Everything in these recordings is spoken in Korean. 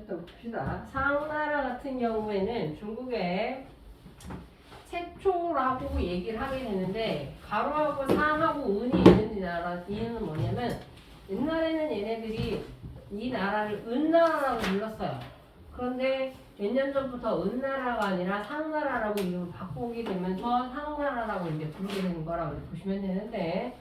또 봅시다. 상나라 같은 경우에는 중국에 최초라고 얘기를 하게 되는데 가로하고 상하고 은이 있는 나라 이유는 뭐냐면 옛날에는 얘네들이 이 나라를 은나라라고 불렀어요. 그런데 몇 년 전부터 은나라가 아니라 상나라라고 이름을 바꾸게 되면서 상나라라고 이제 부르게 되는 거라고 보시면 되는데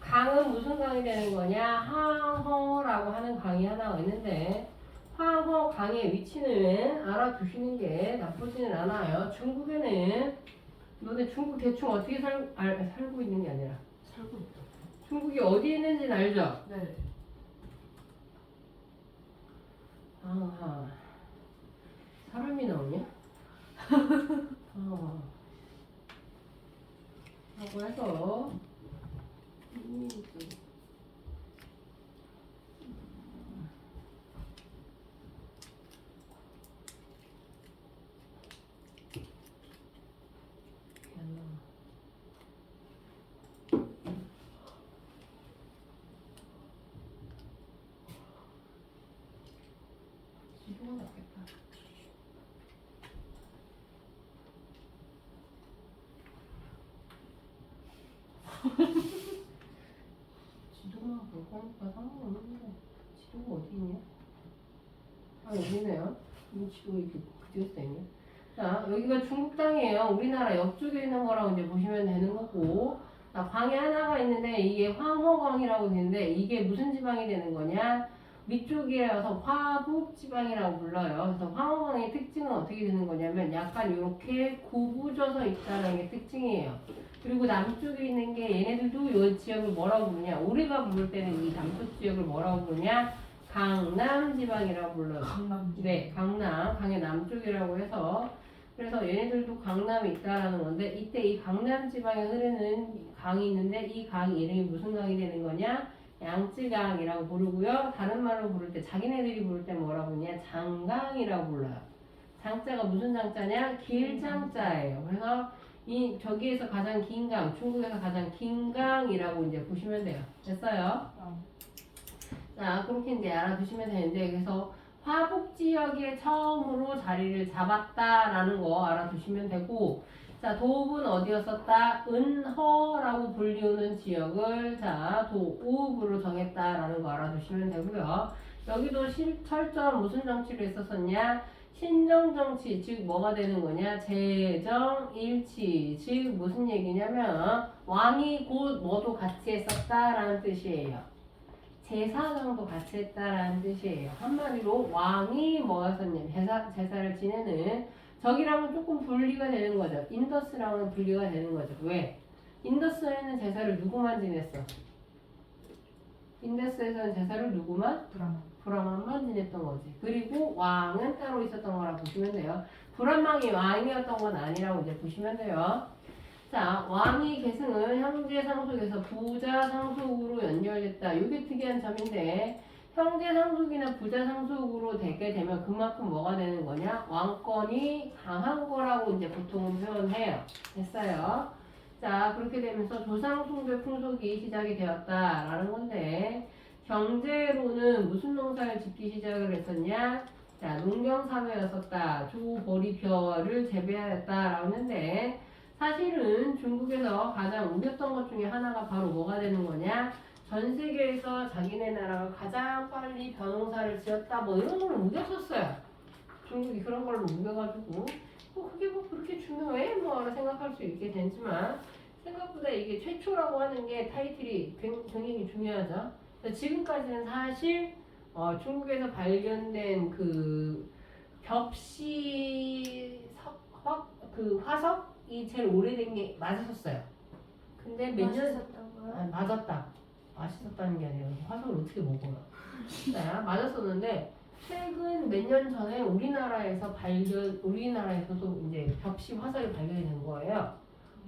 강은 무슨 강이 되는 거냐? 황허라고 하는 강이 하나가 있는데 황허 강의 위치는 알아두시는 게 나쁘지는 않아요. 중국에는 너네 중국 대충 어떻게 살고 있는 게 아니라 살고 있다. 중국이 어디에 있는지는 알죠? 네. 아하 사람이 나오냐? 라고 해서 지도가 낫겠다. 지도만 볼 거니까 상관없는데 지도가 어디 있냐? 아 여기네요. 이 지도가 이렇게 그대로 써 있네. 자 여기가 중국 땅이에요. 우리나라 옆쪽에 있는 거라고 이제 보시면 되는 거고. 자 광이 하나가 있는데 이게 황허광이라고 되는데 이게 무슨 지방이 되는 거냐? 위쪽이어서 화북 지방이라고 불러요. 그래서 황허광의 특징은 어떻게 되는 거냐면 약간 이렇게 굽어져서 있다는 게 특징이에요. 그리고 남쪽에 있는 게 얘네들도 이 지역을 뭐라고 부르냐? 우리가 부를 때는 이 남쪽 지역을 뭐라고 부르냐? 강남 지방이라고 불러요. 강남. 네, 강의 남쪽이라고 해서 그래서 얘네들도 강남에 있다라는 건데 이때 이 강남 지방에 흐르는 강이 있는데 이 강 이름이 무슨 강이 되는 거냐? 양쯔강이라고 부르고요. 다른 말로 부를 때 자기네들이 부를 때 뭐라고 부르냐? 장강이라고 불러요. 장자가 무슨 장자냐? 길장자예요. 그래서 이 저기에서 가장 긴 강, 중국에서 가장 긴 강이라고 이제 보시면 돼요. 됐어요? 자, 그렇게 이제 알아두시면 되는데 그래서 화북 지역에 처음으로 자리를 잡았다라는 거 알아두시면 되고 자, 도읍은 어디였었다? 은허라고 불리우는 지역을 자, 도읍으로 정했다라는 거 알아두시면 되고요. 여기도 철저한 무슨 정치를 했었었냐? 신정정치, 즉 뭐가 되는 거냐? 재정일치, 즉 무슨 얘기냐면 왕이 곧 뭐도 같이 했었다라는 뜻이에요. 제사장도 같이 했다라는 뜻이에요. 한마디로 왕이 뭐였었냐면 제사를 지내는 저기랑은 조금 분리가 되는 거죠. 인더스랑은 분리가 되는 거죠. 왜? 인더스에는 제사를 누구만 지냈어? 인더스에서는 제사를 누구만? 브라만만 지냈던 거지. 그리고 왕은 따로 있었던 거라 보시면 돼요. 브라만이 왕이었던 건 아니라고 이제 보시면 돼요. 자, 왕의 계승은 형제 상속에서 부자 상속으로 연결됐다. 이게 특이한 점인데 형제 상속이나 부자 상속으로 되게 되면 그만큼 뭐가 되는 거냐? 왕권이 강한 거라고 이제 보통은 표현해요. 됐어요? 자, 그렇게 되면서 조상 숭배 풍속이 시작이 되었다라는 건데 경제로는 무슨 농사를 짓기 시작을 했었냐? 자, 농경사회였었다. 조, 보리, 벼를 재배하였다라고 했는데 사실은 중국에서 가장 우겼던 것 중에 하나가 바로 뭐가 되는 거냐? 전 세계에서 자기네 나라가 가장 빨리 벼농사를 지었다 뭐 이런 걸로 우겼었어요. 중국이 그런 걸로 우겨가지고 그게 뭐 그렇게 중요해? 뭐 생각할 수 있게 되지만 생각보다 이게 최초라고 하는 게 타이틀이 굉장히 중요하죠. 지금까지는 사실 중국에서 발견된 그 벽시 화석이 제일 오래된 게 맞았었어요. 근데 몇 년 맞았다. 맛있었다는 게 아니라 화석을 어떻게 먹어요? 자, 맞았었는데 최근 몇 년 전에 우리나라에서도 이제 벽시 화석이 발견이 된 거예요.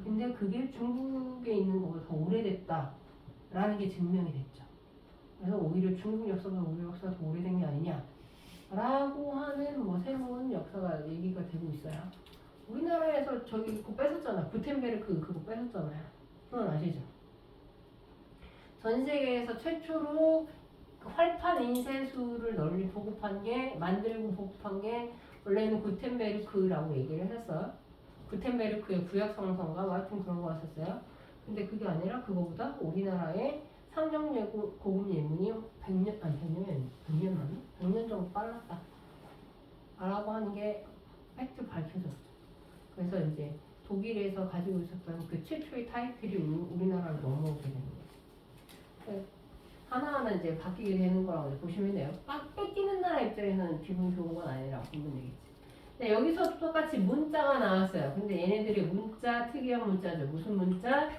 근데 그게 중국에 있는 것보다 더 오래됐다라는 게 증명이 됐죠. 그래서 오히려 중국 역사가 더 오래된 게 아니냐라고 하는 뭐 새로운 역사가 얘기가 되고 있어요. 우리나라에서 저기 그거 뺏었잖아. 구텐베르크 그거 뺏었잖아요. 그건 아시죠? 전 세계에서 최초로 그 활판 인쇄술을 널리 보급한 게 만들고 보급한 게 원래는 구텐베르크라고 얘기를 했어. 구텐베르크의 구약성서인가 뭐 하여튼 그런 거 같았어요. 근데 그게 아니라 그거보다 우리나라의 상정고급 예문이 100년 아니 100년 맞나? 100년 정도 빨랐다 라고 하는 게 팩트 밝혀졌어. 그래서 이제 독일에서 가지고 있었던 그 최초의 타이틀이 우리나라로 넘어오게 되는 거예요. 하나하나 이제 바뀌게 되는 거라고 보시면 돼요. 막 뺏기는 나라 입장에서는 기분 좋은 건 아니라고 보면 되겠지. 네, 여기서 똑같이 문자가 나왔어요. 근데 얘네들이 문자 특이한 문자죠. 무슨 문자?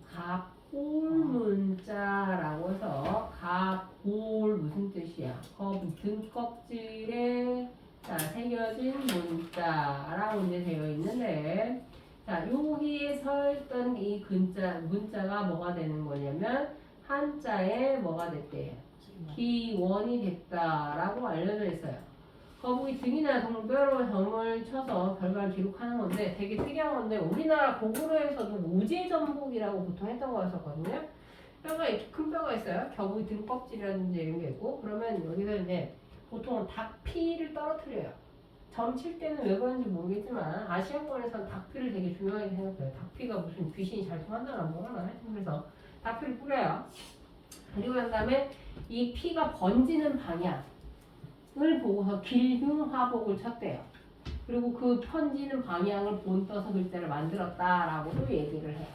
갑골 문자라고 해서 갑골 무슨 뜻이야? 등껍질에 자, 새겨진 문자라고 이제 되어 있는데 자, 여기에 서 있던 이 문자가 뭐가 되는 거냐면 한자에 뭐가 됐대요? 기원이 됐다라고 알려져 있어요. 거북이 등이나 동뼈로 점을 쳐서 결과를 기록하는 건데 되게 특이한 건데 우리나라 고구려에서도 우제전복이라고 보통 했던 거였었거든요. 뼈가 이렇게 큰 뼈가 있어요. 거북이 등껍질이라든지 이런 게 있고 그러면 여기서 이제 보통은 닭피를 떨어뜨려요. 점 칠 때는 왜 그런지 모르겠지만 아시아권에서는 닭피를 되게 중요하게 생각해요. 닭피가 무슨 귀신이 잘 통한다나 뭐라나 하여튼 그래서 닭피를 뿌려요. 그리고 난 다음에 이 피가 번지는 방향을 보고서 길흉화복을 쳤대요. 그리고 그 번지는 방향을 본떠서 글자를 만들었다라고도 얘기를 해요.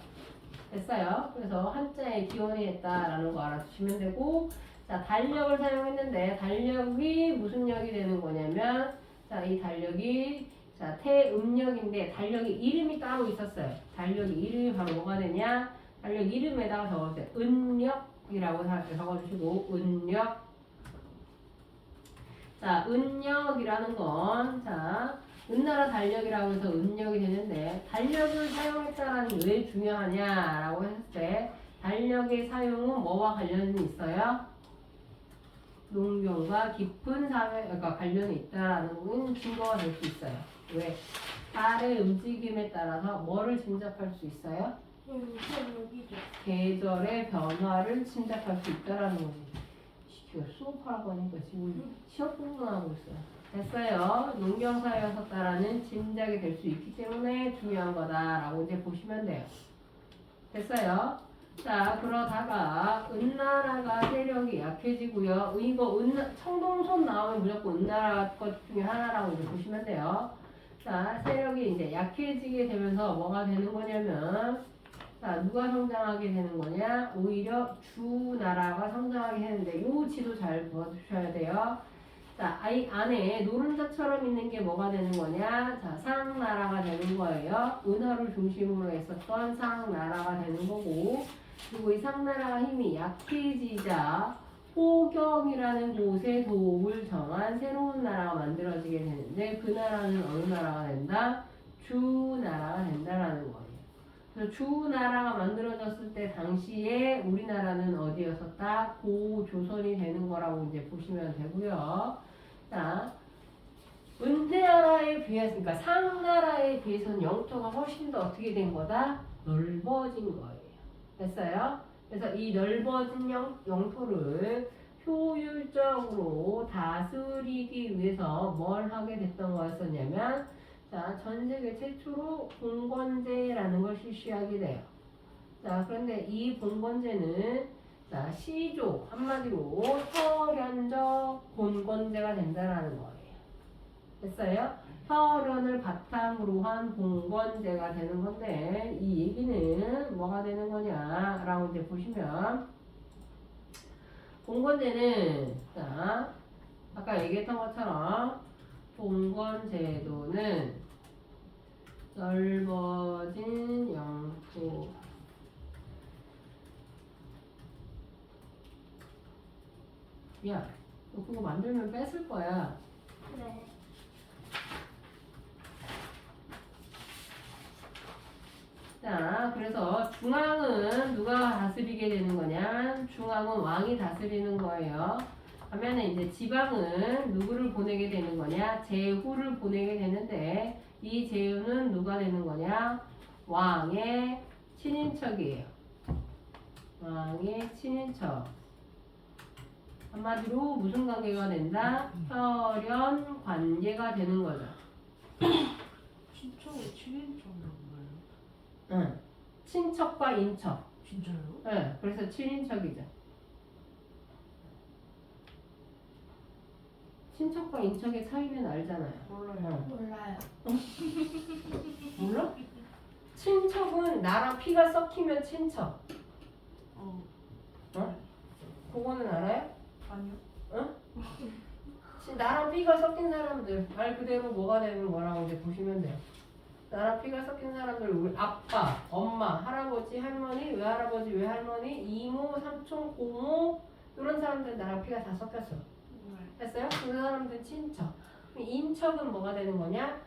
됐어요. 그래서 한자에 기원이 했다라는 거 알아두시면 되고 자, 달력을 사용했는데 달력이 무슨 력이 되는 거냐면 자, 이 달력이 자, 태음력인데 달력이 이름이 따로 있었어요. 달력이 이름이 바로 뭐가 되냐? 달력 이름에다가 적어주세요. 은력이라고 적어주시고 은력. 자, 은력이라는 건 자, 은나라 달력이라고 해서 은력이 되는데 달력을 사용했다라는 게 왜 중요하냐라고 했을 때 달력의 사용은 뭐와 관련이 있어요? 농경과 깊은 사회가 관련이 있다라는 증거가 될 수 있어요. 왜? 달의 움직임에 따라서 뭐를 짐작할 수 있어요? 계절의 변화를 짐작할 수 있다라는 거지. 시키가 수업하라고 하니까 지금 시험 공부하고 있어요. 됐어요. 농경사회였었다라는 짐작이 될 수 있기 때문에 중요한 거다라고 이제 보시면 돼요. 됐어요. 자, 그러다가 은나라가 세력이 약해지고요. 이거 청동손 나오면 무조건 은나라 것 중에 하나라고 이제 보시면 돼요. 자, 세력이 이제 약해지게 되면서 뭐가 되는 거냐면 자, 누가 성장하게 되는 거냐? 오히려 주나라가 성장하게 되는데 요 지도 잘 봐주셔야 돼요. 자, 이 안에 노른자처럼 있는 게 뭐가 되는 거냐? 자, 상나라가 되는 거예요. 은하를 중심으로 했었던 상나라가 되는 거고 그리고 이 상나라가 힘이 약해지자 호경이라는 곳에 도읍을 정한 새로운 나라가 만들어지게 되는데 그 나라는 어느 나라가 된다? 주나라가 된다라는 거예요. 그래서 주나라가 만들어졌을 때 당시에 우리나라는 어디였었다? 고조선이 되는 거라고 이제 보시면 되고요. 자, 은나라에 비해서, 그러니까 상나라에 비해서는 영토가 훨씬 더 어떻게 된 거다? 넓어진 거예요. 됐어요? 그래서 이 넓어진 영토를 효율적으로 다스리기 위해서 뭘 하게 됐던 거였었냐면 자, 전 세계 최초로 봉건제라는 걸 실시하게 돼요. 자, 그런데 이 봉건제는 자, 시조 한마디로 혈연적 봉건제가 된다라는 거예요. 됐어요? 혈연을 바탕으로 한 봉건제가 되는 건데 이 얘기는 뭐가 되는 거냐라고 이제 보시면 봉건제는 자, 아까 얘기했던 것처럼 봉건제도는 넓어진 영토 야, 너 그거 만들면 뺏을 거야. 네. 자, 그래서 중앙은 누가 다스리게 되는 거냐? 중앙은 왕이 다스리는 거예요. 하면은 이제 지방은 누구를 보내게 되는 거냐? 제후를 보내게 되는데 이 제후는 누가 되는 거냐? 왕의 친인척이에요. 왕의 친인척. 한마디로 무슨 관계가 된다? 혈연 관계가 되는 거죠. 친척이 친인척이란 말이에요? 응. 친척과 인척. 진짜요? 네, 그래서 친인척이죠. 친척과 인척의 차이는 알잖아요. 몰라요. 몰라요. 몰라? 친척은 나랑 피가 섞이면 친척. 어. 그거는 알아요? 아니요. 나랑 피가 섞인 사람들 말 그대로 뭐가 되는 거라고 이제 보시면 돼요. 나랑 피가 섞인 사람들 우리 아빠, 엄마, 할아버지, 할머니, 외할아버지, 외할머니, 이모, 삼촌, 고모 이런 사람들 나랑 피가 다 섞였어. 네. 했어요? 그 사람들 친척. 인척은 뭐가 되는 거냐?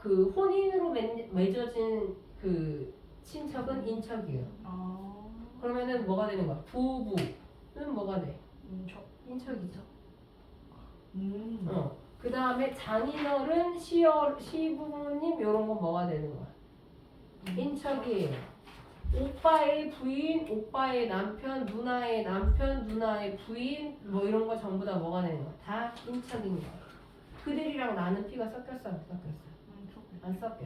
그 혼인으로 맺어진 그 친척은 인척이에요. 아. 그러면은 뭐가 되는 거야? 부부는 뭐가 돼? 인척. 인척이죠. 음. 그 다음에 장인어른, 시부모님 이런 건 뭐가 되는 거야? 인척이에요. 오빠의 부인, 오빠의 남편, 누나의 남편, 누나의 부인 뭐 이런 거 전부 다 뭐가 되는 거야? 다 인척인 거야. 그들이랑 나는 피가 섞였어 안 섞였어? 인척. 안 섞였어.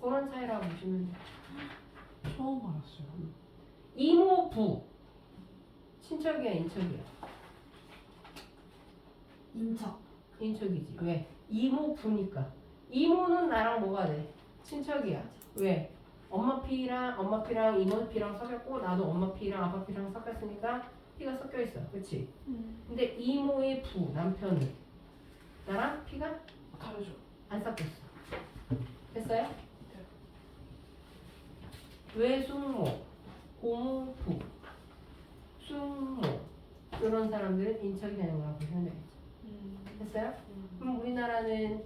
그런 차이라고 보시면 돼요. 처음 알았어요. 이모부 친척이야 인척이야? 인척. 인척이지. 왜? 이모부니까. 이모는 나랑 뭐가 돼? 친척이야. 왜? 엄마 피랑 이모 피랑 섞였고 나도 엄마 피랑 아빠 피랑 섞였으니까 피가 섞여 있어. 그렇지? 근데 이모의 부 남편은 나랑 피가 다르죠. 안 섞였어. 됐어요? 외숙모, 고모부, 숙모 이런 사람들은 인척이 되는 거라고 보시면 되겠죠. 됐어요? 그럼 우리나라는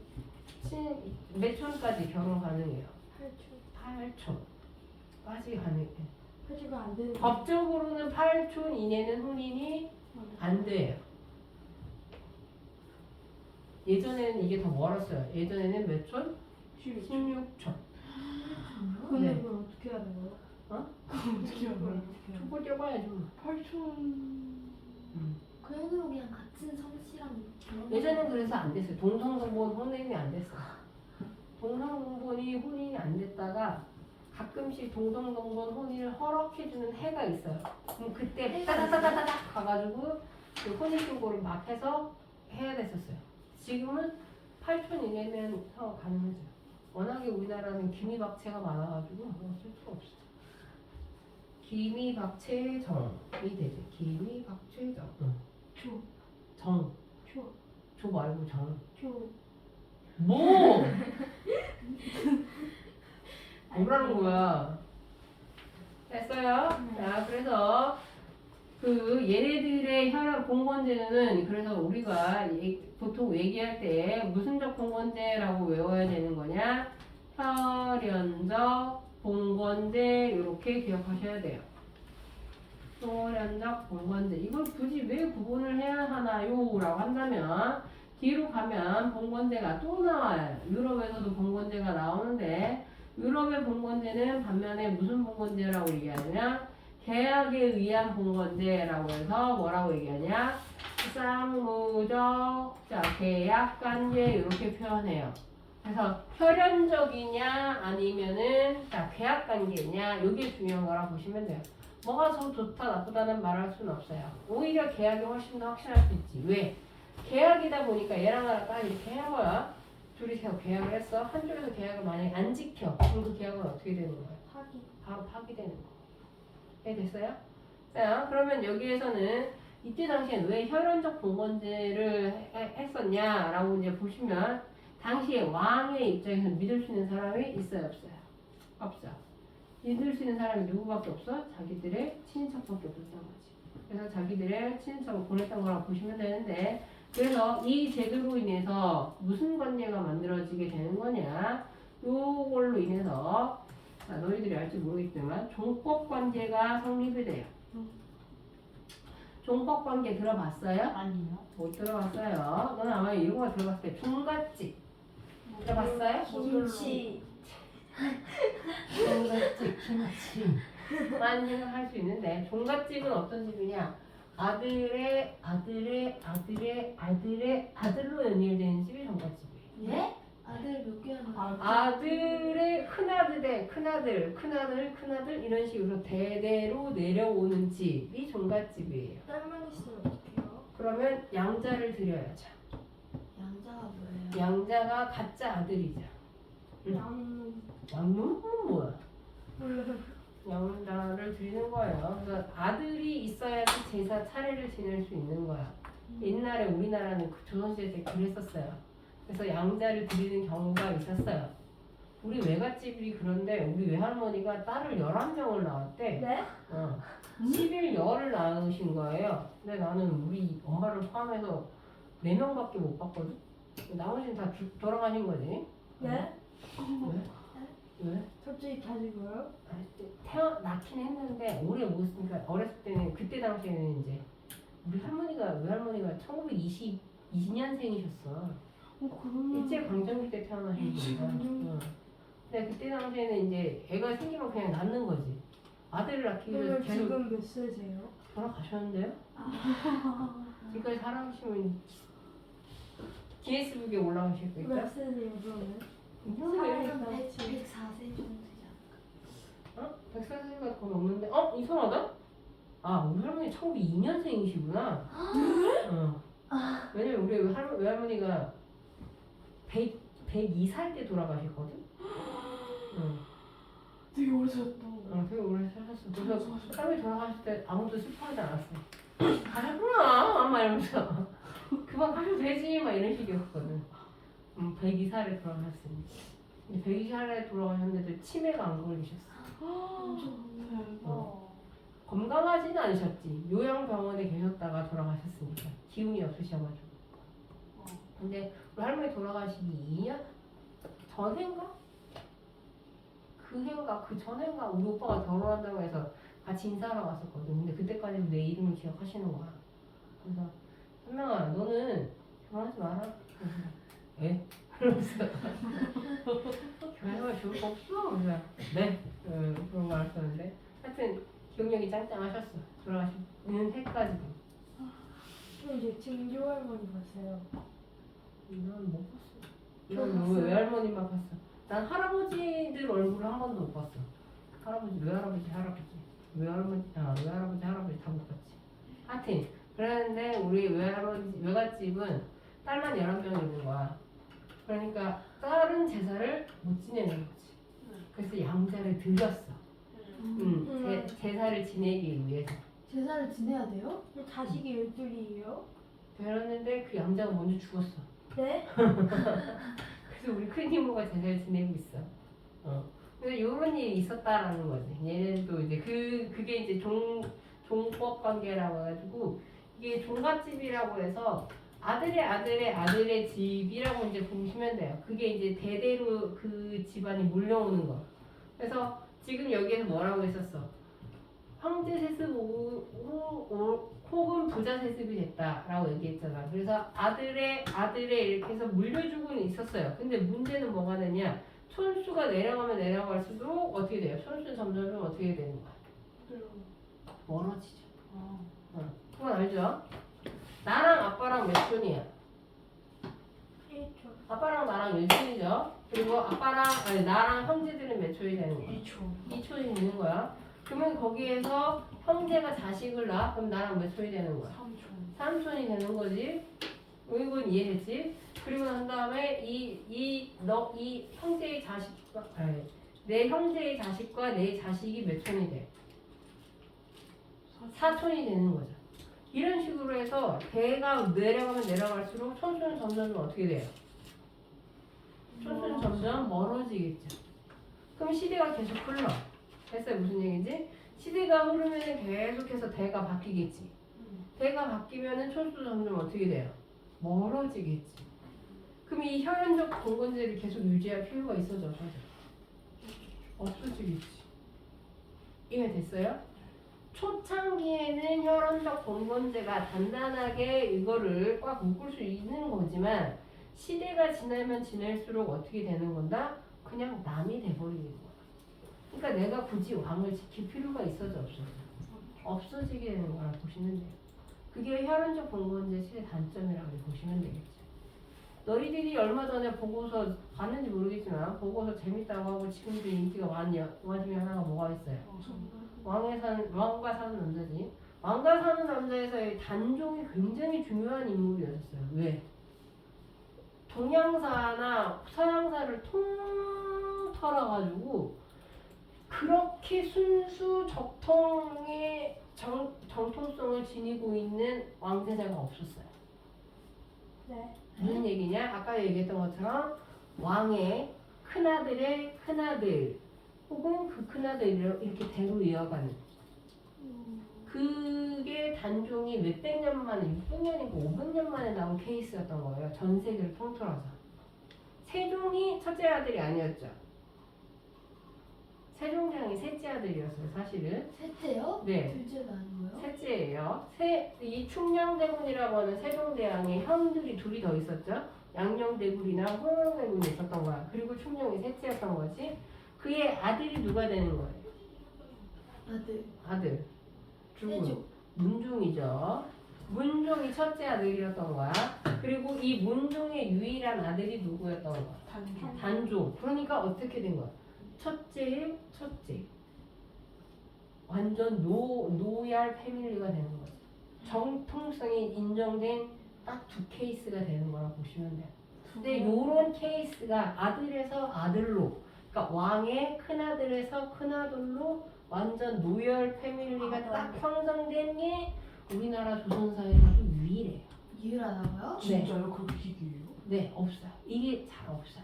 몇 촌까지 결혼 가능해요? 8초. 8촌까지 가능해. 8초가 안 되는 거. 법적으로는 8촌 이내는 혼인이 안 돼요. 예전에는 이게 더 멀었어요. 예전에는 몇 촌? 16촌. 근데 네. 그걸 어떻게 해야 되는 거야? 어떻게 하면 촛불 떼봐야지 뭐. 8촌. 그래도 그냥 같은 성씨랑 결혼. 예전엔 그래서 안 됐어요. 동성동본 혼인이 안 됐어. 동성동본이 혼인이 안 됐다가 가끔씩 동성동본 혼인을 허락해주는 해가 있어요. 그럼 그때 따다다다닥 가가지고 그 혼인신고를 막 해서 해야 됐었어요. 지금은 8촌 이내면 가능하죠. 워낙에 우리나라는 기미박체가 많아가지고 어쩔 수가 없어. 기미박체정이 되지. 기미박체정. 초. 정. 초. 조 말고 정. 초. 뭐? 뭐라는 거야? 됐어요? 자, 그래서 그 얘네들의 혈압 봉건제는 그래서 우리가 보통 얘기할 때 무슨적 봉건제라고 외워야 되는 거냐? 혈연적 봉건제 이렇게 기억하셔야 돼요. 혈연적 봉건제 이걸 굳이 왜 구분을 해야 하나요? 라고 한다면 뒤로 가면 봉건제가 또 나와요. 유럽에서도 봉건제가 나오는데 유럽의 봉건제는 반면에 무슨 봉건제라고 얘기하느냐? 계약에 의한 봉건제라고 해서 뭐라고 얘기하냐? 쌍무적, 자, 계약관계 이렇게 표현해요. 그래서 혈연적이냐 아니면은 자, 계약관계냐 이게 중요한 거라 보시면 돼요. 뭐가 더 좋다 나쁘다는 말할 수는 없어요. 오히려 계약이 훨씬 더 확실할 수 있지. 왜? 계약이다 보니까 얘랑 나랑 딱 이렇게 한 거야. 둘이 계약을 했어. 한쪽에서 계약을 만약에 안 지켜. 그럼 그 계약은 어떻게 되는 거야? 파기. 바로 파기되는 거. 이해됐어요? 자, 그러면 여기에서는 이때 당시엔 왜 혈연적 봉건제를 했었냐라고 이제 보시면 당시에 왕의 입장에서 믿을 수 있는 사람이 있어요, 없어요? 없어. 믿을 수 있는 사람이 누구밖에 없어? 자기들의 친인척밖에 없었던 거지. 그래서 자기들의 친인척을 보냈던 거라고 보시면 되는데 그래서 이 제도로 인해서 무슨 관계가 만들어지게 되는 거냐? 요걸로 인해서 너희들이 알지 모르겠지만 종법관계가 성립이 돼요. 종법관계 들어봤어요? 아니요. 못 들어봤어요. 너는 아마 이런 거 들어봤을 때 종갓집 들어봤어요? 김치. 종갓집, 김치 많이 생각할 수 있는데 종갓집은 어떤 집이냐? 아들로 연결되는 집이 종갓집이에요. 예? 아들 몇 개나? 아들의 큰아들 이런 식으로 대대로 내려오는 집이 종갓집이에요. 딸만 있으면 어떡해요? 그러면 양자를 드려야죠. 양자가 뭐예요? 양자가 가짜 아들이죠. 양놈은 뭐야? 양자를 드리는 거예요. 그래서 아들이 있어야지 제사 차례를 지낼 수 있는 거야. 옛날에 우리나라는 그 조선시대 때 그랬었어요. 그래서 양자를 드리는 경우가 있었어요. 우리 외갓집이 그런데 우리 외할머니가 딸을 11명을 낳았대. 네? 11열을 낳으신 거예요. 근데 나는 우리 엄마를 포함해서 4명밖에 못 봤거든. 나머지는 다 돌아가신 거지. 네? 왜? 갑자기 다 죽어요? 낳긴 했는데 오래 못 쓰니까 어렸을 때는 그때 당시에는 이제 우리 외할머니가 1922년생이셨어. 일제 강점기 때 태어나신 분이다. 근데 그때 당시에는 이제 애가 생기면 그냥 낳는 거지. 아들을 낳기 위해서 계속 지금 몇 세세요? 돌아가셨는데요? 지금까지 살아계시면 기네스북에 올라가실 거니까. 몇 세세요 그러면? 사람 104세 정도 되지 않을까? 100살가 더 넘는데? 이상하다? 우리 할머니 1902년생이시구나. 왜냐면 우리 외할머니가 102살 때 돌아가셨거든? 되게 오래 살았다. 되게 오래 사셨어. 그래서 할머니 돌아가실 때 아무도 슬퍼하지 않았어. 가셨구나! 막 이러면서. 그만 가셔도 되지! 막 이런 식이었거든. 102살에 돌아가셨으니. 102살에 돌아가셨는데도 치매가 안 걸리셨어. 대박. 건강하지는 않으셨지. 요양병원에 계셨다가 돌아가셨으니까. 기운이 없으셔가지고. 근데 우리 할머니 돌아가시기 2년 전인가? 그 전인가 우리 오빠가 결혼한다고 해서 같이 인사하러 갔었거든. 근데 그때까지도 내 이름을 기억하시는 거야. 그래서 선명아 너는 결혼하지 마라. 왜? 그러면서 결혼하면 좋을 거 없어? 그래서 네 그런 거 알았었는데 하여튼 기억력이 짱짱하셨어. 돌아가시는 해까지도. 그럼 이제 증조 할머니 봤어요. 난 못 봤어. 이런 외할머니만 봤어. 난 할아버지들 얼굴을 한 번도 못 봤어. 외할아버지 외할머니 할아버지 다 못 봤지. 하여튼 그랬는데 우리 외갓집은 딸만 11명 있는 거야. 그러니까 딸은 제사를 못 지내는 거지. 그래서 양자를 드렸어. 제사를 지내기 위해서. 제사를 지내야 돼요? 자식이 12이에요? 그랬는데 그 양자가 먼저 죽었어. 네? 그래서 우리 큰 이모가 제사를 지내고 있어. 그래서 이런 일이 있었다라는 거지. 얘네도 이제 그게 이제 종법 관계라고 해가지고 이게 종갓집이라고 해서 아들의 집이라고 이제 보시면 돼요. 그게 이제 대대로 그 집안이 물려오는 거. 그래서 지금 여기에서 뭐라고 했었어? 황제 세습 혹은 부자 세습이 됐다라고 얘기했잖아. 그래서 아들의 이렇게 해서 물려주고는 있었어요. 근데 문제는 뭐가 되냐? 촌수가 내려가면 내려갈수록 어떻게 돼요? 촌수 점점 어떻게 되는 거야? 멀어지죠. 그건 알죠? 나랑 아빠랑 몇 촌이야? 1초. 아빠랑 나랑 1촌이죠. 그리고 나랑 형제들은 몇 촌이 되는 거야? 2초. 2촌이 되는 거야. 그러면 거기에서 형제가 자식을 낳아? 그럼 나랑 몇 촌이 되는 거야? 3초. 3촌이 되는 거지. 이건 이해됐지? 그리고 난 다음에 이 형제의 자식과 내 형제의 자식과 내 자식이 몇 촌이 돼? 4촌이 되는 거죠. 이런 식으로 해서 대가 내려가면 내려갈수록 촌수는 점점 어떻게 돼요? 촌수는 점점 멀어지겠죠. 그럼 시대가 계속 흘러. 됐어요? 무슨 얘기인지? 시대가 흐르면 계속해서 대가 바뀌겠지. 대가 바뀌면은 촌수 점점 어떻게 돼요? 멀어지겠지. 그럼 이 혈연적 공건제를 계속 유지할 필요가 있어져. 없어지겠지. 이해됐어요? 초창기에는 혈연적 공건제가 단단하게 이거를 꽉 묶을 수 있는 거지만 시대가 지나면 지날수록 어떻게 되는 건가? 그냥 남이 돼버리는 거야. 그러니까 내가 굳이 왕을 지킬 필요가 있어져 없어져? 없어지게 되는 거라 보시면 돼요. 그게 혈흔적 봉건제 시의 단점이라고 보시면 되겠죠. 너희들이 얼마 전에 보고서 봤는지 모르겠지만 보고서 재밌다고 하고 지금도 인기가 많은 영화 중에 하나가 뭐가 있어요? 왕과 사는 남자지. 왕과 사는 남자에서의 단종이 굉장히 중요한 인물이었어요. 왜? 동양사나 서양사를 통틀어가지고 그렇게 순수 적통의 정통성을 지니고 있는 왕세자가 없었어요. 네. 무슨 얘기냐? 아까 얘기했던 것처럼 왕의 큰아들의 큰아들 혹은 그 큰아들을 이렇게 대로 이어가는 그게 단종이 몇백 년 만에 600년이고 500년 만에 나온 케이스였던 거예요. 전 세계를 통틀어서. 세종이 첫째 아들이 아니었죠. 세종대왕이 셋째 아들이었어요. 사실은. 셋째요? 네. 둘째가 아니고요? 셋째예요. 이 충녕대군이라고 하는 세종대왕의 형들이 둘이 더 있었죠. 양녕대군이나 홍영대군이 있었던 거야. 그리고 충녕이 셋째였던 거지. 그의 아들이 누가 되는 거예요? 아들. 세종. 문종이죠. 문종이 첫째 아들이었던 거야. 그리고 이 문종의 유일한 아들이 누구였던 거야? 단종. 그러니까 어떻게 된 거야? 첫째의 첫째. 완전 노얄 패밀리가 되는 거죠. 정통성이 인정된 딱 두 케이스가 되는 거라 보시면 돼요. 근데 요런 케이스가 아들에서 아들로, 그러니까 왕의 큰아들에서 큰아들로 완전 노열 패밀리가 딱 형성된 게 우리나라 조선사에서도 유일해요. 유일하다고요? 진짜요? 그렇게 희귀해요? 네, 없어요. 이게 잘 없어요.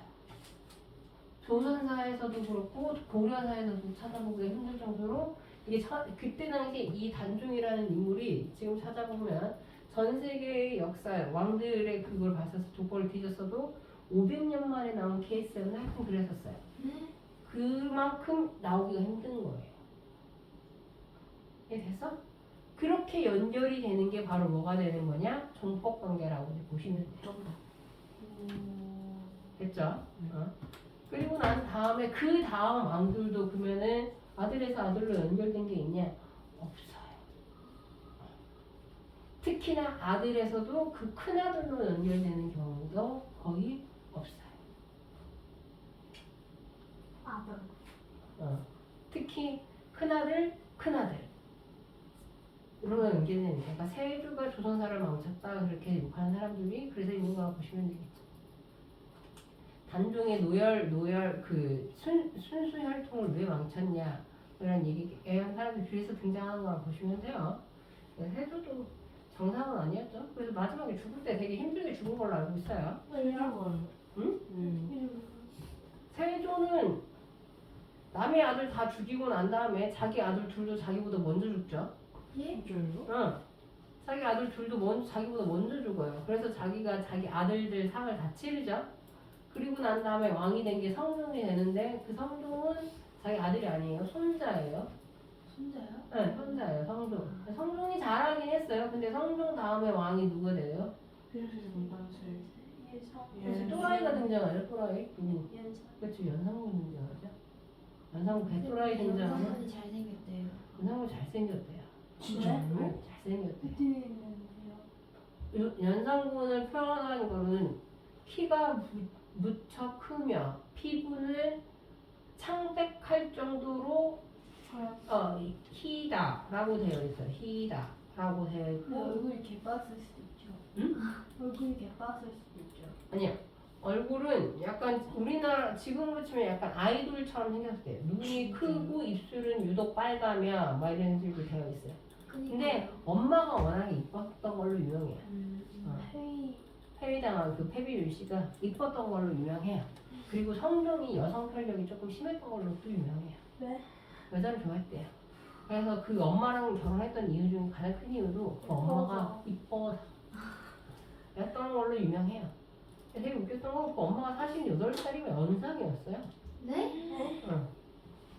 조선사에서도 그렇고 고려사에서도 찾아보기가 힘들 정도로 이게 그때 당시 이 단종이라는 인물이 지금 찾아보면 전 세계의 역사 왕들의 그걸 봤어서 조건을 뒤졌어도 500년 만에 나온 케이스는 하여튼 그랬었어요. 네. 그만큼 나오기가 힘든 거예요. 이해됐어? 그렇게 연결이 되는 게 바로 뭐가 되는 거냐? 종법관계라고 보시면 돼요. 됐죠? 그리고 난 다음에 그 다음 왕들도 그러면은 아들에서 아들로 연결된 게 있냐? 없어요. 특히나 아들에서도 그 큰아들로 연결되는 경우도 거의 없어요. 아들. 특히 큰아들, 큰아들 이런 연결되는 거니까 세조가 조선사를 망쳤다 그렇게 욕하는 사람들이 그래서 있는 거라고 보시면 되겠죠. 단종의 노열 그 순수 혈통을 왜 망쳤냐 이런 얘기한 사람들이 그래서 등장하는 거라고 보시면 돼요. 세조도 정상은 아니었죠. 그래서 마지막에 죽을 때 되게 힘들게 죽은 걸로 알고 있어요. 왜요? 응? 세조는 남의 아들 다 죽이고 난 다음에 자기 아들 둘도 자기보다 먼저 죽죠. 예? 진짜요? 응. 자기 아들 둘도 자기보다 먼저 죽어요. 그래서 자기가 자기 아들들 상을 다 치르죠. 그리고 난 다음에 왕이 된 게 성종이 되는데 그 성종은 자기 아들이 아니에요. 손자예요. 손자요? 네, 손자예요. 성종. 성종이 잘하긴 했어요. 근데 성종 다음에 왕이 누가 돼요? 삐르르 문단세. 그래서 예. 또라이가 등장하죠. 또라이. 연상. 그렇죠. 연상군 등장하죠. 연상군 배또라이 등장하면 연상군이 잘생겼대요. 연상군 잘생겼대요. 진짜요? 네, 잘생겼대요. 어디 있는데요? 연상군을 표현한 거는 키가 무척 크며 피부는 창백할 정도로 희다라고 되어 있어요. 희다라고 되어 근데 있고 얼굴이 개빠졌을 수도 있죠. 응? 얼굴이 개빠졌을 수도 있죠. 아니야. 얼굴은 약간 우리나라 지금으로 치면 약간 아이돌처럼 생겼어요. 눈이 크고 입술은 유독 빨가며 막 이런 식으로 되어 있어요. 근데 엄마가 워낙에 이뻤던 걸로 유명해요. 폐위당한 그 패비윤 씨가 이뻤던 걸로 유명해요. 그리고 성종이 여성 편력이 조금 심했던 걸로 또 유명해요. 네. 여자를 좋아했대요. 그래서 그 엄마랑 결혼했던 이유 중 가장 큰 이유도 그 엄마가 이뻐서 였던 걸로 유명해요. 되게 웃겼던 건 그 엄마가 48살이면 연상이었어요. 네? 응.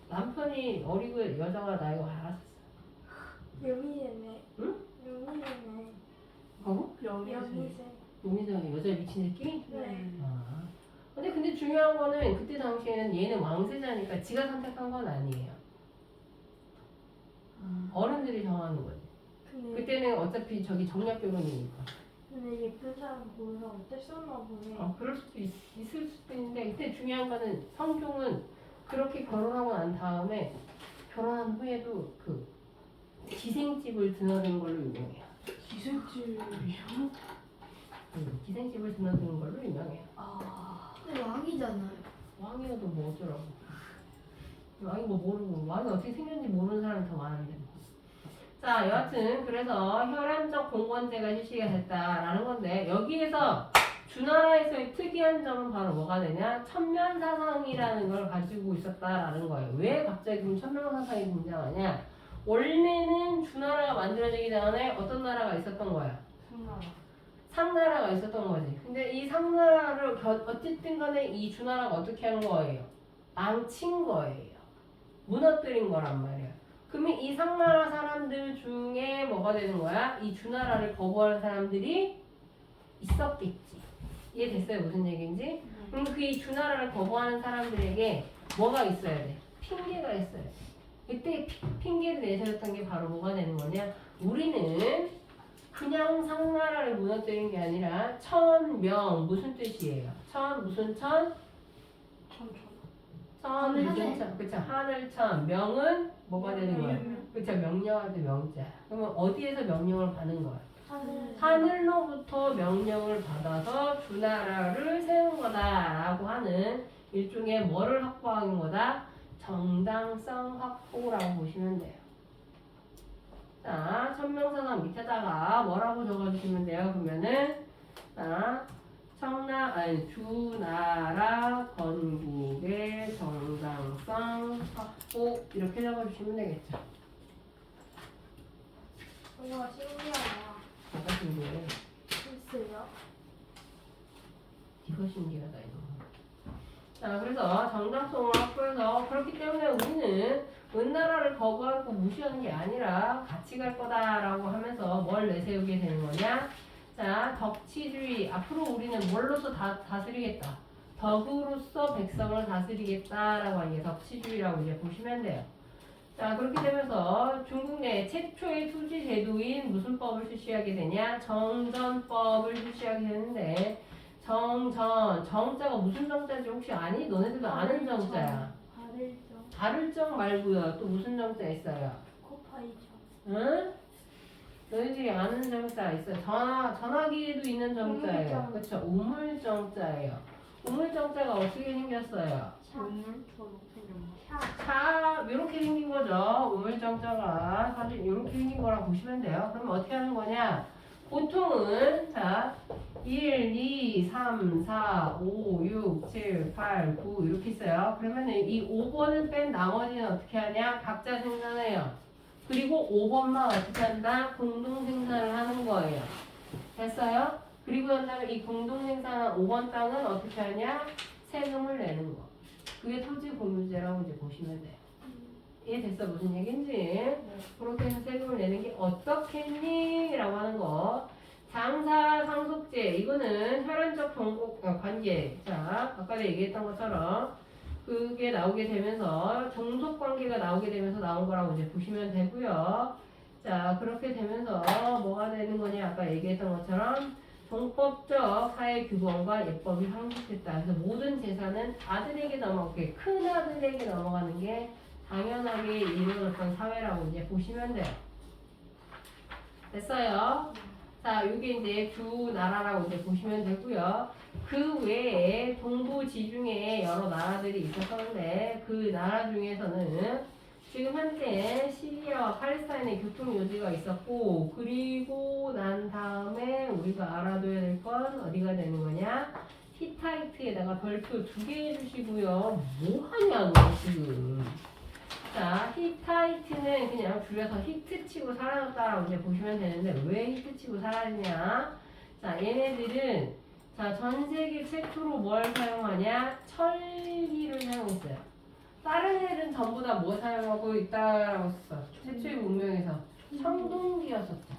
남편이 어리고 여자가 나이가 많았었어. 여미새네. 응? 여미새네. 어? 여미새. 용민정이 여자 미친 새끼? 네. 아. 근데 중요한 거는 그때 당시에는 얘는 왕세자니까 지가 선택한 건 아니에요. 어른들이 정하는 거지. 그때는 어차피 저기 정략결혼이니까. 근데 예쁜 사람 보면서 어땠었나 보네. 그럴 수도 있을 수도 있는데 이때 중요한 거는 성종은 그렇게 결혼하고 난 다음에 결혼한 후에도 그 기생집을 드나드는 걸로 유명해요. 기생집이요? 기생집을 드나드는 걸로 유명해요. 아. 근데 왕이잖아요. 왕이어도 뭐 어쩌라고. 왕이 뭐 모르고 왕이 어떻게 생겼는지 모르는 사람이 더 많은데. 자, 여하튼 그래서 혈안적 공건제가 실시가 됐다라는 건데 여기에서 주나라에서의 특이한 점은 바로 뭐가 되냐? 천면사상이라는 걸 가지고 있었다라는 거예요. 왜 갑자기 그럼 천면사상이 등장하냐? 원래는 주나라가 만들어지기 전에 어떤 나라가 있었던 거야? 상나라. 상나라가 있었던 거지. 근데 이 상나라를 어쨌든 간에 이 주나라가 어떻게 한 거예요? 망친 거예요. 무너뜨린 거란 말이야. 그러면 이 상나라 사람들 중에 뭐가 되는 거야? 이 주나라를 거부하는 사람들이 있었겠지. 이해됐어요? 무슨 얘기인지? 그럼 그 이 주나라를 거부하는 사람들에게 뭐가 있어야 돼? 핑계가 있어야 돼. 그때 핑계를 내세웠던 게 바로 뭐가 되는 거냐? 우리는 그냥 상나라를 무너뜨린 게 아니라 천명 무슨 뜻이에요? 천 무슨 천? 천 무슨 천? 그쵸? 하늘천. 명은 뭐가 되는 거야? 그쵸? 명령할 때 명자. 그러면 어디에서 명령을 받는 거야? 하늘로부터 명령을 받아서 주나라를 세운 거다라고 하는 일종의 뭐를 확보한 거다? 정당성 확보라고 보시면 돼요. 자, 천명사상 밑에다가 뭐라고 적어주시면 돼요? 그러면은 자, 주나라 건국의 정당성 확보 이렇게 적어주시면 되겠죠. 뭔가 신기하다. 뭐가 신기해? 글쎄요. 이거 신기하다 이거. 자, 그래서 정당성을 확보해서 그렇기 때문에 우리는 은나라를 거부하고 무시하는 게 아니라 같이 갈 거다라고 하면서 뭘 내세우게 되는 거냐? 자, 덕치주의. 앞으로 우리는 뭘로서 다스리겠다. 덕으로서 백성을 다스리겠다라고 하는 게 덕치주의라고 이제 보시면 돼요. 자, 그렇게 되면서 중국 내 최초의 투지 제도인 무슨 법을 실시하게 되냐? 정전법을 실시하게 되는데 정전, 정자가 무슨 정자인지 혹시 아니? 너네들도 아는 정자야. 바를정. 다를정 말고요. 또 무슨 정자 있어요? 코파이정. 응? 너희들이 아는 정자 있어요. 전화기에도 있는 정자예요. 우물정. 그렇죠? 우물정자예요. 우물정자가 어떻게 생겼어요? 원물처럼 생겼나? 자, 이렇게 생긴 거죠. 우물정자가 사실 이렇게 생긴 거라고 보시면 돼요. 그럼 어떻게 하는 거냐? 보통은 자 1, 2, 3, 4, 5, 6, 7, 8, 9 이렇게 있어요. 그러면 이 5번을 뺀 나머지는 어떻게 하냐? 각자 생산해요. 그리고 5번만 어떻게 한다? 공동 생산을 하는 거예요. 됐어요? 그리고 난 다음에 이 공동 생산한 5번 땅은 어떻게 하냐? 세금을 내는 거. 그게 토지 공유제라고 이제 보시면 돼요. 이해됐어? 무슨 얘기인지? 그렇게 해서 세금을 내는 게 어떻겠니? 라고 하는 거. 장사 상속제. 이거는 혈연적 관계. 자, 아까 얘기했던 것처럼 그게 나오게 되면서 종속 관계가 나오게 되면서 나온 거라고 이제 보시면 되고요. 자, 그렇게 되면서 뭐가 되는 거냐? 아까 얘기했던 것처럼 종법적 사회 규범과 예법이 확립됐다. 그래서 모든 재산은 아들에게 넘어가게, 큰 아들에게 넘어가는 게 당연하게 이루어졌던 사회라고 이제 보시면 돼요. 됐어요? 자, 이게 이제 주나라라고 이제 보시면 되고요. 그 외에 동부 지중해 여러 나라들이 있었는데 그 나라 중에서는 지금 현재 시리아와 팔레스타인의 교통 요지가 있었고 그리고 난 다음에 우리가 알아둬야 될 건 어디가 되는 거냐? 히타이트에다가 별표 2개 해주시고요. 뭐 하냐 너 지금. 자, 히타이트는 그냥 줄여서 히트 치고 사라졌다라고 이제 보시면 되는데 왜 히트 치고 사라지냐? 자, 얘네들은 자, 전 세계 최초로 뭘 사용하냐? 철기를 사용했어요. 다른 애들은 전부 다 뭐 사용하고 있다라고 했어. 최초의 문명에서 청동기였었죠.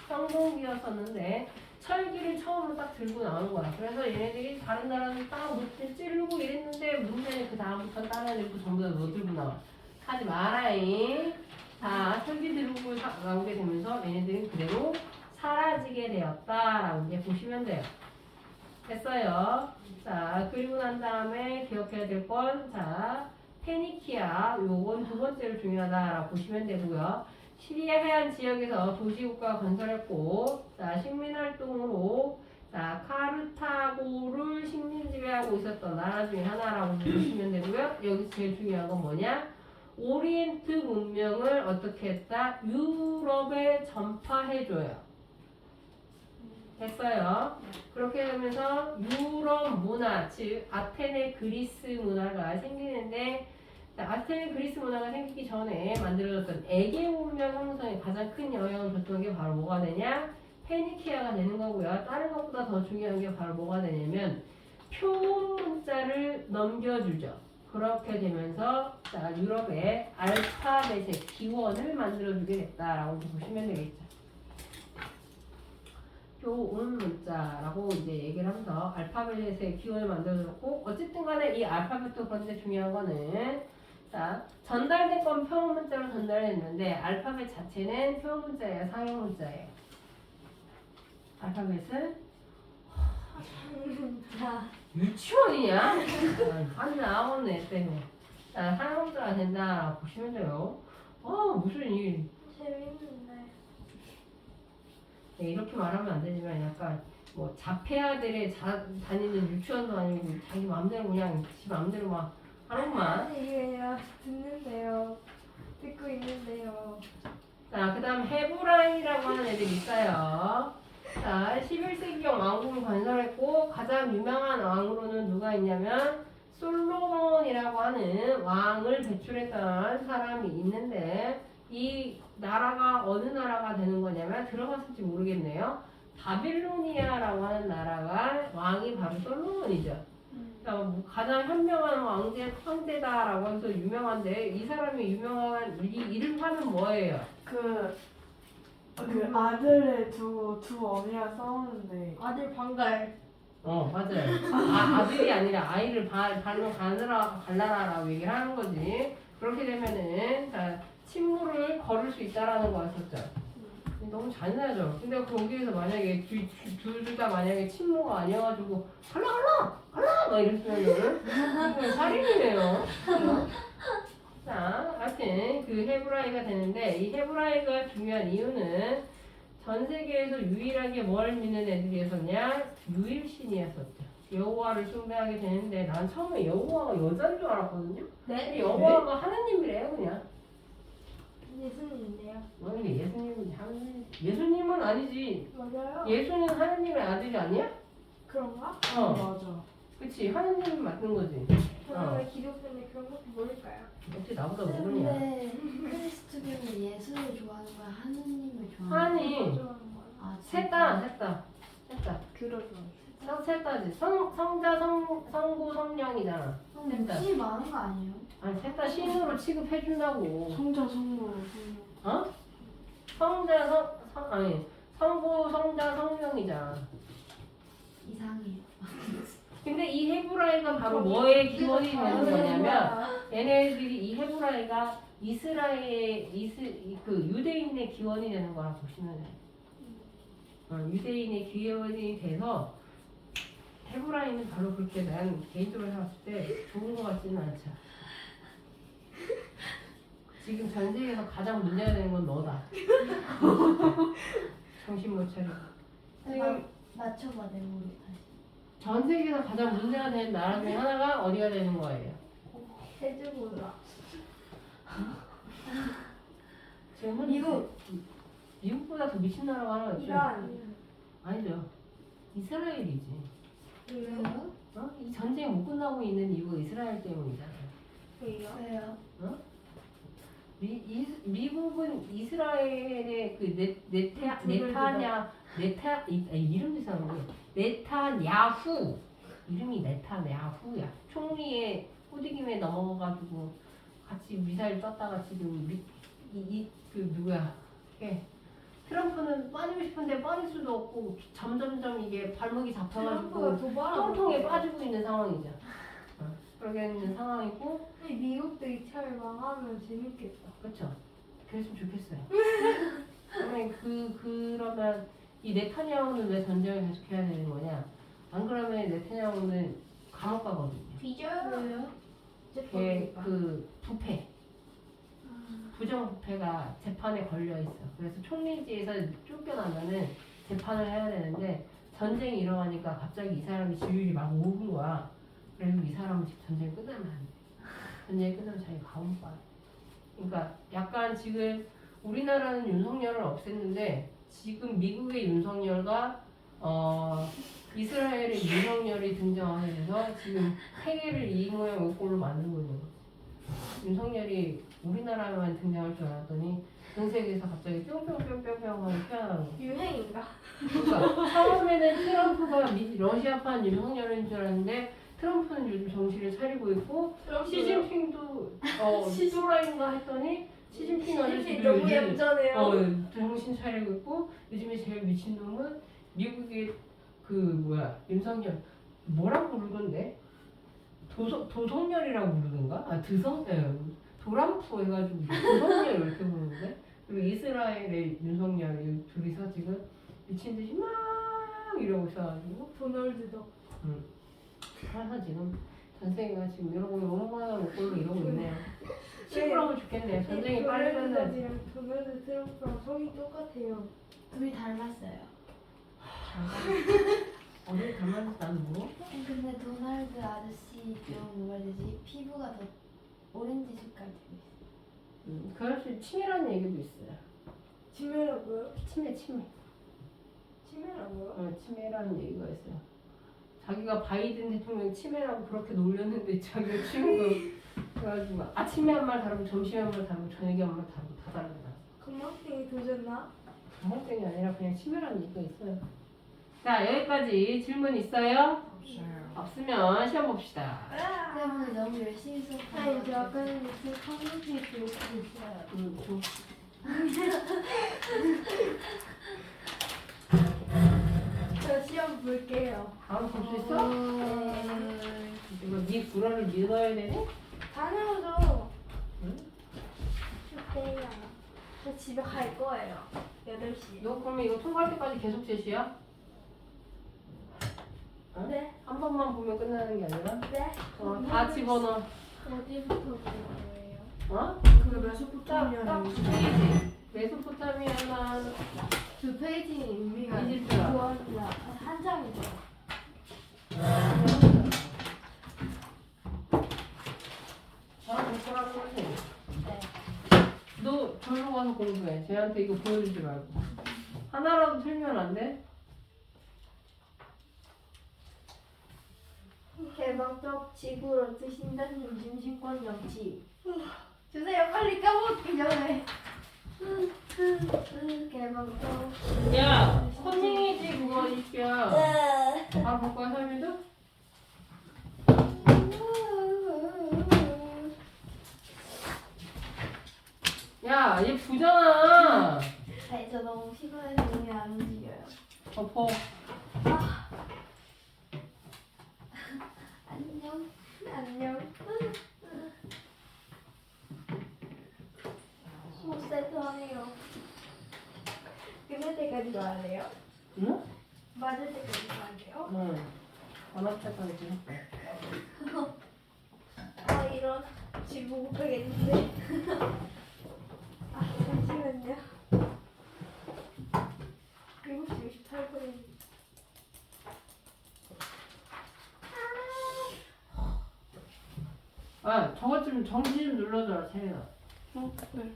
청동기였었는데 철기를 처음으로 딱 들고 나온 거야. 그래서 얘네들이 다른 나라는 딱 못을 찌르고 이랬는데 문제는 그 다음부터 다른 애들도 전부 다 뭐 들고 나와. 하지 마라잉. 다 설비 들고 나오게 되면서 얘네들은 그대로 사라지게 되었다라고 이제 보시면 돼요. 됐어요. 자, 그리고 난 다음에 기억해야 될 건, 자, 페니키아, 요건 두 번째로 중요하다라고 보시면 되고요. 시리아 해안 지역에서 도시국가 건설했고, 자, 식민활동으로, 자, 카르타고를 식민 지배하고 있었던 나라 중에 하나라고 보시면 되고요. 여기서 제일 중요한 건 뭐냐? 오리엔트 문명을 어떻게 했다? 유럽에 전파해줘요. 됐어요. 그렇게 되면서 유럽 문화, 즉 아테네 그리스 문화가 생기는데, 아테네 그리스 문화가 생기기 전에 만들어졌던 에게 문명 형성에 가장 큰 영향을 줬던 게 바로 뭐가 되냐? 페니키아가 되는 거고요. 다른 것보다 더 중요한 게 바로 뭐가 되냐면 표음 문자를 넘겨주죠. 그렇게 되면서 자, 유럽의 알파벳의 기원을 만들어주게 됐다라고 보시면 되겠죠. 표음 문자라고 이제 얘기를 하면서 알파벳의 기원을 만들어줬고, 어쨌든 간에 이 알파벳도 그런데 중요한 거는, 자, 전달된 건 표음 문자로 전달했는데 알파벳 자체는 표음 문자예요, 상형 문자예요. 알파벳은 유치원이냐? 한 나오네 때문에. 자, 상형 문자가 된다 보시면 돼요. 무슨 일? 재밌는데. 네, 이렇게 말하면 안 되지만 약간 뭐 자폐아들의 다니는 유치원도 아니고 자기 마음대로 그냥 지 마음대로 막 하는구만. 아니 이게 그냥 듣는데요. 듣고 있는데요. 자, 그 다음 헤브라인이라고 하는 애들이 있어요. 자, 11세기경 왕국을 건설했고 가장 유명한 왕으로는 누가 있냐면 솔로몬이라고 하는 왕을 배출했던 사람이 있는데, 이 나라가 어느 나라가 되는 거냐면 들어봤을지 모르겠네요. 바빌로니아라고 하는 나라가 왕이 바로 솔로몬이죠. 그러니까 뭐 가장 현명한 황제다라고 해서 유명한데, 이 사람이 유명한 이 이름하는 뭐예요? 그 아들을 두고 두 어미가 싸우는데 아들 방갈. 맞아요. 아들이 아니라 아이를 발로 갈라라라고 얘기를 하는 거지. 그렇게 되면은 자, 침무를 걸을 수 있다라는 거였었죠. 너무 잔인하죠. 근데 거기에서 만약에 둘 다 만약에 침무가 아니어가지고 갈라 막 이랬으면은 살인이네요. 자, 하여튼 그 헤브라이가 되는데, 이 헤브라이가 중요한 이유는 전 세계에서 유일하게 뭘 믿는 애들이었었냐? 유일신이었었죠. 여호와를 숭배하게 되는데, 난 처음에 여호와가 여자인 줄 알았거든요. 근데 여호와가 하나님이래요, 그냥. 예수님인데요. 이게 예수님은 아니지. 맞아요? 예수는 하나님의 아들이 아니야? 그런가? 맞아. 그치, 하나님이 맞는 거지. 저는 왜 기독교인데 그런 것도 모를까요? 어떻게 나보다 모르냐? 근데 크리스트교는 예수를 좋아하는 거야? 하느님을 좋아하는 거야? 하나님, 좋아하는 거야. 아, 셋다. 그러죠. 셋다지. 성자, 성부, 성령이잖아. 셋다. 욕심이 많은 거 아니에요? 아니, 셋다 신으로 취급해준다고. 성자 성모 성자, 성부, 성자, 성령이잖아. 이상해요. 근데 이 헤브라이가 바로 뭐의 기원이 되는 거냐면, 얘네들이 이 헤브라이가 그 유대인의 기원이 되는 거라 보시면 돼요. 유대인의 기원이 돼서 헤브라이는 바로 그렇게 난 개인적으로 생각했을 때 좋은 것 같지는 않죠. 지금 전 세계에서 가장 문제가 되는 건 너다. 정신 못 차려. 지금 맞춰봐, 내 머리 다시. 전 세계에서 가장 문제가 되는 나라 중에 하나가 어디가 되는 거예요? 해주고라. 지금 미국. 미국보다 더 미친 나라가 하나 있죠? 이란. 아니죠. 이스라엘이지. 왜요? 이 전쟁이 못 끝나고 있는 이유가 이스라엘 때문이잖아. 왜요? 왜요? 미국은 이스라엘의 그 이름도 이상한 네타냐후, 이름이 네타냐후야. 총리의 후디김에 넘어가가지고 같이 미사일 쐈다가 지금 그 누구야? 트럼프는 빠지고 싶은데 빠질 수도 없고 점점점 이게 발목이 잡혀가지고 똥통에 빠지고 있는 상황이죠. 그러게 있는 상황이고, 미국도 이차를 망하면 재밌겠다. 그렇죠. 그랬으면 좋겠어요. 그러면 그러면 이 네타냐후는 왜 전쟁을 계속해야 되는 거냐? 안 그러면 네타냐후는 감옥 가거든요. 왜요? 걔그 부패, 부정부패가 재판에 걸려 있어. 그래서 총리지에서 쫓겨나면은 재판을 해야 되는데 전쟁이 일어나니까 갑자기 이 사람이 지율이 막 오른 거야. 그래서 이 사람은 지금 전쟁이 끝나면 안 돼. 전쟁이 끝나면 자기 감옥 가. 그러니까 약간 지금 우리나라는 윤석열을 없앴는데 지금 미국의 윤석열과 이스라엘의 윤석열이 등장하면서 지금 세계를 이 모양 이 꼴로 만들고 있는 거지. 윤석열이 우리나라만 등장할 줄 알았더니 전 세계에서 갑자기 뿅뿅뿅뿅뿅 하고 튀어나온 거. 유행인가? 그러니까 처음에는 트럼프가 러시아판 윤석열인 줄 알았는데 트럼프는 요즘 정신을 차리고 있고 시진핑도 또라이인가 했더니 시진핑 아저씨도 너무 요즘 얌전해요. 정신 차리고 있고 요즘에 제일 미친 놈은 미국의 윤석열 뭐라고 부르던데? 도성열이라고 부르던가? 도람프 해가지고 도성열 이렇게 부르는데? 그리고 이스라엘의 윤석열 이 둘이서 지금 미친 듯이 막 이러고 있어가지고 도널드 덕. 그래서 지금 전 세계가 지금 이러고 영원한 꼴로 이러고 있네요. 시끄러워 죽겠네요. 전쟁이 빨리 끝나지. 도널드 트럼프랑 성이 똑같아요. 둘이 닮았어요. 어딜 닮았는지 난 모르? 근데 도널드 아저씨 좀 뭐라 해야 되지? 피부가 더 오렌지 색깔 되고 있어요. 그럴 수 치매라는 얘기도 있어요. 치매라고요? 치매. 치매라고요? 치매라는 얘기가 있어요. 자기가 바이든 대통령 치매라고 그렇게 놀렸는데 자기가 치매가 그래가지고 아침에 한 말 다르고 점심에 한 말 다르고 저녁에 한 말 다르고 다 다르더라. 금방땡이 도졌나? 감옥병이 아니라 그냥 치매라는 얘기가 있어요. 자 여기까지 질문 있어요? 없어요. 없으면 시험 봅시다. 때문에 너무 열심히 수업하는 아니 것 저 같아요. 아까는 무슨 컴퓨터 배우고 있어요. 좀 저 시험 볼게요. 바로 볼 수 있어? 이거 네 불안을 믿어야 되니? 다녀오죠. 응? 줄게요. 저 집에 갈 거예요. 8시. 너 그러면 이거 통과할 때까지 계속 제시야? 응? 네? 한 번만 보면 끝나는 게 아니라? 네? 다 집어넣어. 어디부터 볼 거예요? 어? 그 메소포타미아는 페이지. 메소포타미아만 두 페이지는 의미가 이집트야. 좋아합니다. 한 장이죠. 잘 볼 거라는 거지? 네. 너 절로 가서 공부해. 쟤한테 이거 보여주지 말고. 하나라도 틀면 안 돼? 개방적 지구로 드신다는 심심권 정치. 주세요 빨리 까먹기 전에. 개방적. 야, 커밍이지 그거 이씨야. 네. 다 볼 거야 설미도? 야, 얘 부잖아. 아니 저 너무 피곤해서 눈이 안 움직여요. 덮어. 안녕. 안녕. 수업 세트 하네요. 끝날 때까지 봐야 돼요? 응? 맞을 때까지 봐야 돼요? 응. 반합체까지. 아 이런 지금 못하겠는데. 아 잠시만요. 7시 58분에. 아, 저것 좀 정지 좀 눌러줘라, 채연아. 네.